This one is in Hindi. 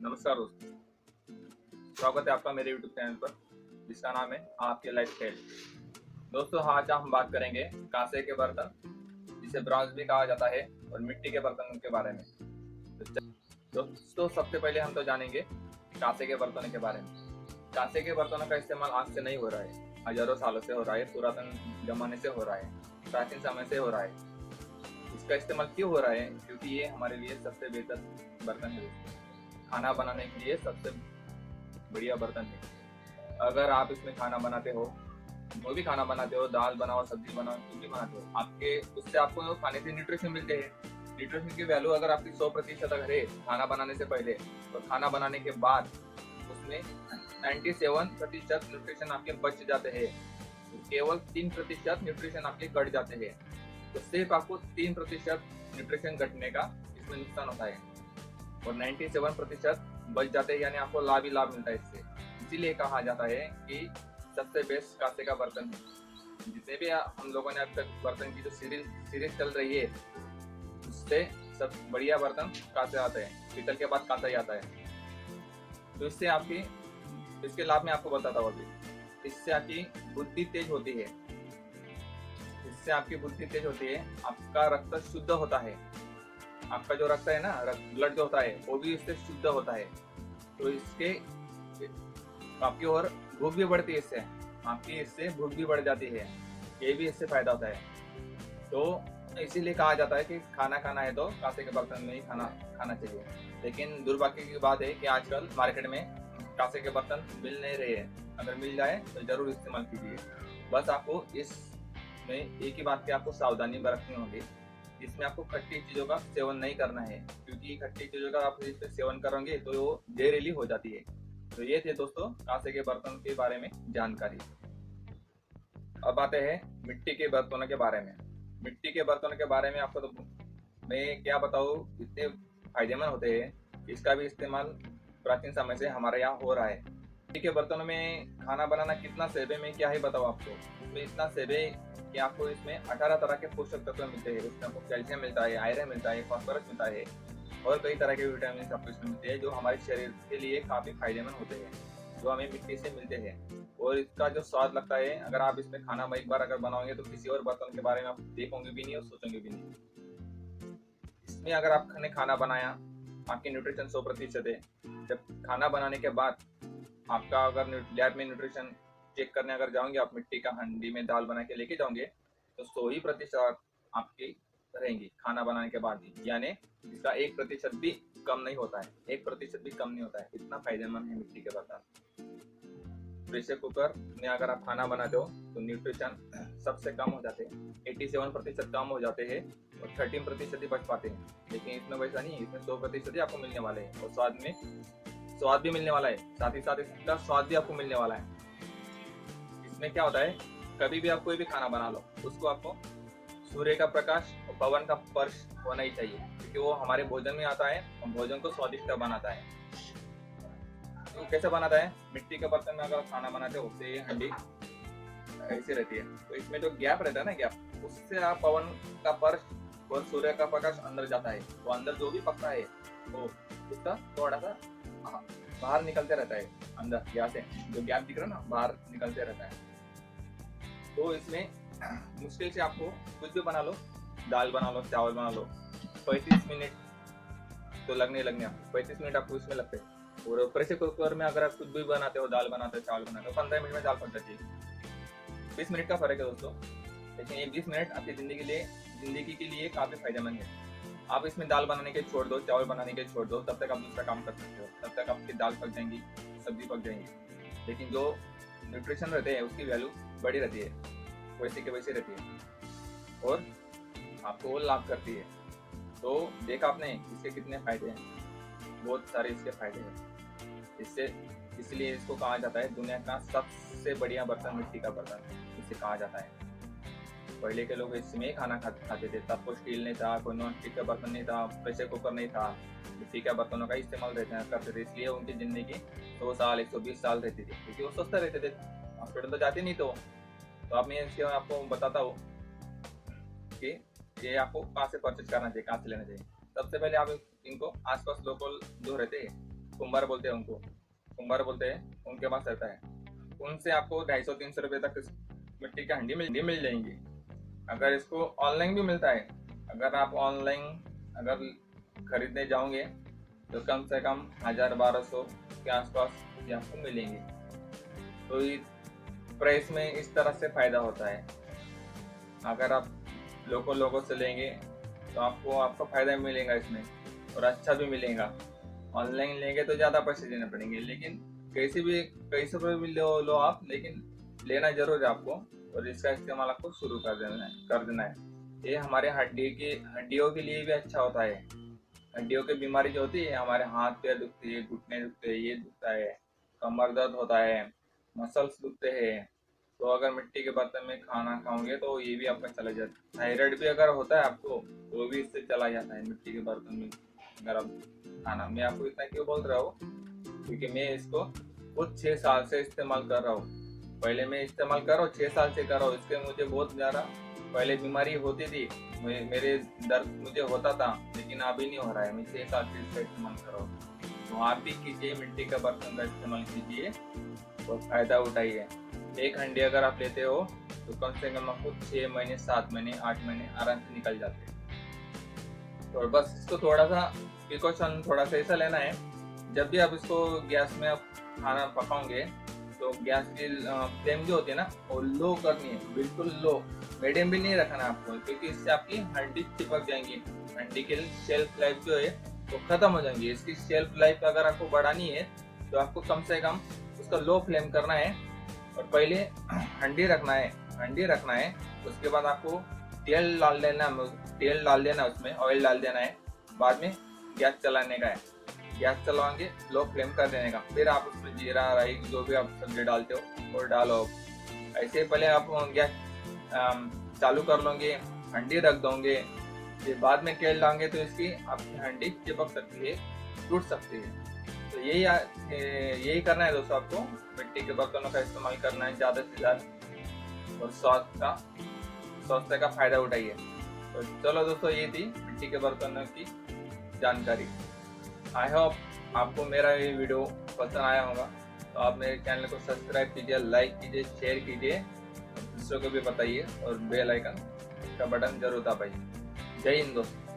नमस्कार दोस्तों, स्वागत है आपका मेरे यूट्यूब चैनल पर जिसका नाम है आपके लाइफ स्टाइल। दोस्तों, आज हम बात करेंगे कांसे के बर्तन, जिसे ब्रॉन्ज भी कहा जाता है, और मिट्टी के बर्तनों के बारे में। दोस्तों, सबसे पहले हम तो जानेंगे कांसे के बर्तनों के बारे में। कांसे के बर्तनों का इस्तेमाल आज से नहीं हो रहा है, हजारों सालों से हो रहा है, पुरातन जमाने से हो रहा है, प्राचीन समय से हो रहा है। इसका इस्तेमाल क्यों हो रहा है? क्योंकि ये हमारे लिए सबसे बेहतर बर्तन है। खाना बनाने के लिए सबसे बढ़िया बर्तन है। अगर आप इसमें खाना बनाते हो, जो भी खाना बनाते हो, दाल बनाओ, सब्जी बनाओ, कुछ भी बनाते हो, आपके उससे आपको खाने से न्यूट्रिशन मिलते हैं। न्यूट्रिशन की वैल्यू अगर आपकी 100% अगर है खाना बनाने से पहले, तो खाना बनाने के बाद उसमें 97% न्यूट्रिशन आपके बच जाते हैं। केवल 3% न्यूट्रिशन आपके घट जाते हैं। तो सिर्फ आपको 3% न्यूट्रिशन घटने का इसमें नुकसान होता है, और 97% बच जाते हैं, यानी आपको लाभ ही लाभ मिलता है इससे। इसीलिए कहा जाता है कि सबसे बेस्ट कांसे का बर्तन है। जितने भी हम लोगों ने अब तक बर्तन की जो सीरीज चल रही है, उससे सब बढ़िया बर्तन कांसे आते हैं। पीतल के बाद कांसा ही आता है। तो इससे आपकी इसके लाभ मैं आपको बताता हूँ अभी। इससे आपकी बुद्धि तेज होती है। इससे आपकी बुद्धि तेज होती है, आपका रक्त शुद्ध होता है। आपका जो रक्त है ना, ब्लड जो होता है, वो भी इससे शुद्ध होता है। तो इसके आपकी और भूख भी बढ़ती है। इससे भूख भी बढ़ जाती है। ये भी इससे फायदा होता है। तो इसीलिए कहा जाता है कि खाना खाना है तो कांसे के बर्तन में ही खाना खाना चाहिए। लेकिन दुर्भाग्य की बात है कि आजकल मार्केट में कांसे के बर्तन मिल नहीं रहे हैं। अगर मिल जाए तो जरूर इस्तेमाल कीजिए। बस आपको इसमें एक ही बात की आपको सावधानी बरतनी होगी। इसमें आपको खट्टी चीजों का सेवन नहीं करना है, क्योंकि खट्टी चीजों का आप इस पे सेवन करोगे तो वो जहरीली हो जाती है। तो ये थे दोस्तों कांसे के बर्तन के बारे में जानकारी। अब आते हैं मिट्टी के बर्तनों के बारे में। मिट्टी के बर्तनों के बारे में आपको तो मैं क्या बताऊँ, इतने फायदेमंद होते हैं। इसका भी इस्तेमाल प्राचीन समय से हमारे यहाँ हो रहा है। मिट्टी के बर्तनों में खाना बनाना कितना सेब है, मैं क्या ही बताऊँ आपको। इसमें इतना सेब है कि आपको इसमें 18 तरह के पोषक तत्व मिलते हैं। उसमें आपको कैल्शियम मिलता है, आयरन मिलता है, फास्फोरस मिलता है, और कई तरह के विटामिन आपको इसमें मिलते हैं, जो हमारे शरीर के लिए काफी फायदेमंद होते हैं, जो हमें मिट्टी से मिलते हैं। और इसका जो स्वाद लगता है, अगर आप इसमें खाना एक बार अगर बनाओगे तो किसी और बर्तन के बारे में आप देखोगे भी नहीं और सोचोगे भी नहीं। इसमें अगर आपने खाना बनाया, आपकी न्यूट्रिशन 100% है। जब खाना बनाने के बाद आपका अगर लैब में न्यूट्रिशन चेक करने अगर जाओगे, आप मिट्टी का हंडी में दाल बना के लेके जाओगे, तो 100% आपकी रहेंगी खाना बनाने के बाद ही। यानी इसका 1% भी कम नहीं होता है। 1% भी कम नहीं होता है। इतना फायदेमंद है मिट्टी के बर्तन। प्रेशर कुकर में अगर आप खाना बनाते हो तो न्यूट्रिशन सबसे कम हो जाते हैं। 87% कम हो जाते हैं, और 13% ही बच पाते हैं। लेकिन इसमें वैसा नहीं है। इसमें 100% ही आपको मिलने वाले हैं, और स्वाद भी मिलने वाला है। साथ ही साथ इसका स्वाद भी आपको मिलने वाला है। इसमें क्या होता है, कभी भी आप कोई भी खाना बना लो, उसको आपको सूर्य का प्रकाश और पवन का स्पर्श होना ही चाहिए, क्योंकि वो हमारे भोजन में आता है और भोजन को स्वादिष्ट बनाता है। तो कैसे बनाता है? मिट्टी के बर्तन में अगर खाना बनाते हो, उससे ये हंडी ऐसी रहती है, तो इसमें जो गैप रहता है ना, गैप, उससे आप पवन का स्पर्श और सूर्य का प्रकाश अंदर जाता है। वो अंदर जो भी पकता है, वो उसका थोड़ा सा बाहर निकलते रहता है। अंदर यहाँ से जो गैप दिख रहा है ना, बाहर निकलते रहता है। तो इसमें मुश्किल से आपको कुछ भी बना लो, दाल बना लो, चावल बना लो, 35 मिनट तो लगने 35 मिनट आपको इसमें लगते हैं। और प्रेशर कुकर में अगर आप कुछ भी बनाते हो, दाल बनाते हो, चावल बनाते हो, 15 मिनट में दाल पक जाती है। 20 मिनट का फर्क है दोस्तों। लेकिन ये 20 मिनट आपकी जिंदगी के लिए काफी फायदेमंद है। आप इसमें दाल बनाने के छोड़ दो, चावल बनाने के छोड़ दो, तब तक आप दूसरा काम कर सकते हो। तब तक आपकी दाल पक जाएंगी, सब्जी पक जाएंगी। लेकिन जो न्यूट्रिशन रहते हैं उसकी वैल्यू बड़ी रहती है, वैसे के वैसे रहती है, और आपको वो लाभ करती है। तो देखा आपने इसके कितने फायदे हैं। बहुत सारे इसके फायदे हैं। इसलिए इसको कहा जाता है दुनिया का सबसे बढ़िया बर्तन मिट्टी का बर्तन इसे कहा जाता है। पहले के लोग इसमें ही खाना खाते थे। तब कोई स्टील नहीं था, कोई नॉन स्टिक का बर्तन नहीं था, प्रेशर कुकर नहीं था। मिट्टी के बर्तनों का इस्तेमाल करते थे। इसलिए उनकी जिंदगी 100 साल 120 साल रहती थी, क्योंकि वो सस्ते रहते थे। हॉस्पिटल तो जाते नहीं। तो आप मैं इसके आपको बताता हूँ कि ये आपको कहाँ से परचेज करना चाहिए, कहाँ से लेना चाहिए। सबसे पहले आप इनको आसपास लोकल जो रहते हैं कुंभार बोलते हैं उनको, कुंभार बोलते हैं, उनके पास रहता है। उनसे आपको 250-300 रुपये तक इस मिट्टी की हंडी मिल जाएंगी। अगर इसको ऑनलाइन भी मिलता है, अगर आप ऑनलाइन अगर खरीदने जाओगे तो कम से कम 1000-1200 के आसपास ये आपको मिलेंगे। तो इस प्राइस में इस तरह से फ़ायदा होता है। अगर आप लोगों से लेंगे तो आपको आपका फ़ायदा मिलेगा इसमें, और अच्छा भी मिलेगा। ऑनलाइन लेंगे तो ज़्यादा पैसे देने पड़ेंगे, लेकिन कैसे भी लो आप, लेकिन लेना जरूर है आपको, और इसका इस्तेमाल आपको शुरू कर देना है। ये हमारे हड्डियों के लिए भी अच्छा होता है। हड्डियों की बीमारी जो होती है, हमारे हाथ पैर दुखती है, घुटने दुखते हैं, ये दुखता है, कमर दर्द होता है, मसल्स दुखते हैं, तो अगर मिट्टी के बर्तन में खाना खाओगे तो ये भी आपका चला जाता है। थायराइड भी अगर होता है आपको तो भी इससे चला जाता है मिट्टी के बर्तन में अगर आप खाना। मैं आपको इतना क्यों बोल रहा हूँ, क्योंकि मैं इसको खुद 6 साल से इस्तेमाल कर रहा हूँ। पहले मैं इस्तेमाल कर रहा हूँ, 6 साल से कर रहा हूँ। इसके मुझे बहुत ज़्यादा पहले बीमारी होती थी, मेरे दर्द मुझे होता था, लेकिन अभी नहीं हो रहा है। मैं 6 साल से इसका इस्तेमाल कर रहा हूँ। तो आप भी कीजिए, मिट्टी का बर्तन का इस्तेमाल कीजिए और फ़ायदा उठाइए। एक हंडी अगर आप लेते हो तो कम से कम आपको 6 महीने, 7 महीने, 8 महीने आराम से निकल जाते हैं। और बस इसको थोड़ा सा प्रिकॉशन थोड़ा सा ऐसा लेना है, जब भी आप इसको गैस में आप खाना पकाओगे तो गैस की फ्लेम जो होती है ना, वो लो करनी है, बिल्कुल लो। मीडियम भी नहीं रखना आपको, क्योंकि इससे आपकी हंडी चिपक जाएंगी। हंडी की शेल्फ लाइफ जो है वो खत्म हो जाएंगी। इसकी शेल्फ लाइफ अगर आपको बढ़ानी है तो आपको कम से कम उसका लो फ्लेम करना है, और पहले हंडी रखना है। उसके बाद आपको तेल डाल देना, उसमें ऑयल डाल देना है। बाद में गैस चलाने का है, गैस चलाएंगे, लो फ्लेम कर देने का। फिर आप उसमें जीरा, राई, जो भी आप सब्जी डालते हो और डालो। ऐसे पहले आप गैस चालू कर लोगे, हंडी रख दोगे, फिर बाद में तेल डालेंगे तो इसकी आपकी हंडी चिपक सकती है, टूट सकती है। तो यही करना है दोस्तों, आपको मिट्टी के बर्तनों का इस्तेमाल करना है ज़्यादा से ज़्यादा, और स्वास्थ्य का फायदा उठाइए। तो चलो दोस्तों, ये थी मिट्टी के बर्तनों की जानकारी। आई होप आपको मेरा ये वीडियो पसंद आया होगा। तो आप मेरे चैनल को सब्सक्राइब कीजिए, लाइक कीजिए, शेयर कीजिए, दूसरों को भी बताइए, और बेल आइकन का बटन जरूर दबाइए। जय हिंद दोस्तों।